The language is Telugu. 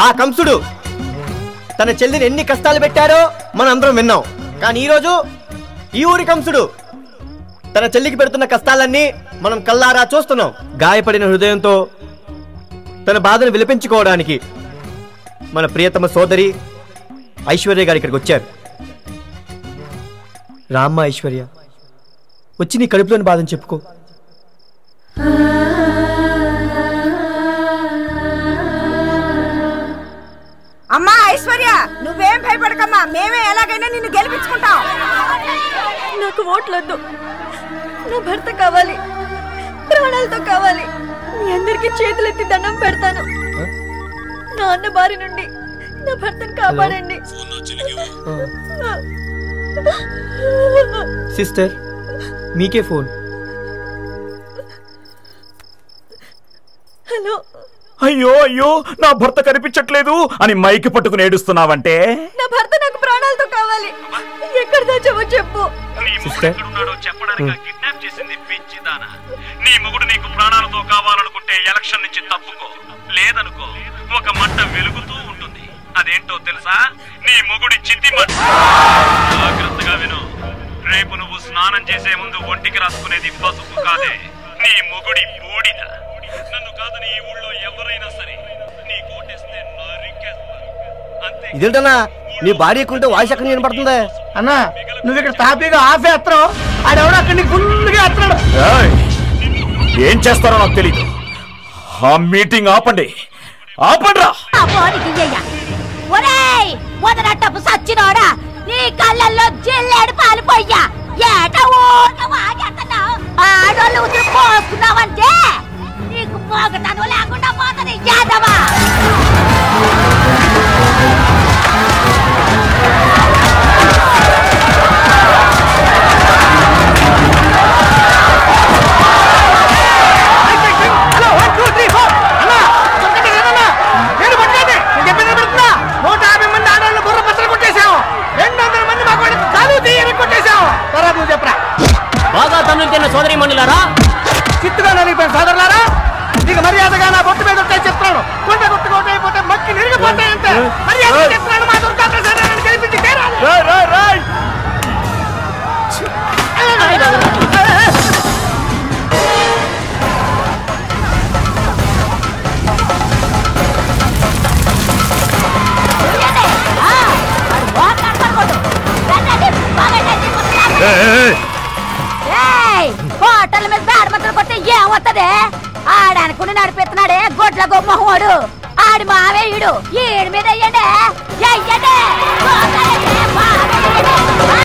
ఆ కంసుడు తన చెల్లిని ఎన్ని కష్టాలు పెట్టారో మనం అందరం విన్నాం. కానీ ఈరోజు ఈ ఊరి కంసుడు తన చెల్లికి పెడుతున్న కష్టాలన్నీ మనం కల్లారా చూస్తున్నాం. గాయపడిన హృదయంతో తన బాధను విలపించుకోవడానికి మన ప్రియతమ సోదరి ఐశ్వర్య గారు ఇక్కడికి వచ్చారు. రామ్మ ఐశ్వర్య, వచ్చి నీ కడుపులోని బాధను చెప్పుకో. అమ్మా ఐశ్వర్య, నువ్వేం భయపడకమ్మా, మేమే ఎలాగైనా నిన్ను గెలిపించుకుంటాం. నాకు ఓట్లొద్దు, నా భర్త కావాలి, ప్రాణాలతో కావాలి. మీ అందరికి చేతులెత్తి దండం పెడతాను. నా అన్న బారి నుండి నా భర్తను కాపాడండి. సిస్టర్, మీకే ఫోన్. హలో. అయ్యో అయ్యో, నా భర్త కనిపించట్లేదు అని మైకి పట్టుకుని ఏడుస్తున్నావంటే? నా భర్త నాకు ప్రాణాలతో కావాలి. ఎక్కడ దాచావో చెప్పు. కిడ్నాప్ చేసింది పిచ్చిదానా. నీ మొగుడు నీకు ప్రాణాలతో కావాలనుకుంటే ఎలక్షన్ నుంచి తప్పుకో, లేదనుకో ఒక మంట వెలుగుతూ ఉంటుంది. అదేంటో తెలుసా? నీ మొగుడి చిత్తి మంట. జాగ్రత్తగా విను. రేపు నువ్వు స్నానం చేసే ముందు ఒంటికి రాసుకునేది పసుపు కాదే, నీ మొగుడి బూడిద. నన్ను కాదని ఈ ఊళ్ళో ఎవరైనా సరే నీ కోటేస్తే నరికేస్తారు. ఇదేంటన్నా నీ భార్య ఎక్కుంటే వాయిస్ ఎక్కడ వినపడుతుందే? అన్నా నువ్వు ఇక్కడ తాపీగా ఆఫ్ ఎత్తరావు, ఆడెవడో అక్కడ నీకు ఫుల్గా ఎత్తరాడు. ఏం చేస్తారో నాకు తెలియదు. ఆ మీటింగ్ ఆపండి, ఆపండ్రా. మొదలట్టపు సచ్చినోడా, నీ కళ్ళల్లో జిల్లేడు పాలిపోయ్యా. ఏట ఊరుతున్నావు, ఆడోళ్ళు ఉతురు పోసుకున్నావంటే నీకు పోగటాను లేకుండా పోతుంది యాదవా. బాగా తమ్ముళ్ళు తిన్న సోదరి మండలారా, చిత్తుగా నలిగిపోయిన సోదరులారా, నీకు మర్యాదగా నా బొట్టు మీద ఉంటాయి చెప్తాను. కొండ కొట్టుకోవటైపోతే మక్కి నిరిగిపోతాయంటే మర్యాద చెప్తున్నాను. మా దుర్గా ప్రసాదాన్ని గెలిపించి తీరాలి. హోటల్ మీద బ్యాడ్ మంటలు కొట్టి ఏమవుతుంది? ఆడనుకుని నడిపిస్తున్నాడే గొడ్ల గొమ్మహోడు, ఆడి మావే ఈడు. ఈడి మీద వెయ్యండి, వెయ్యండి.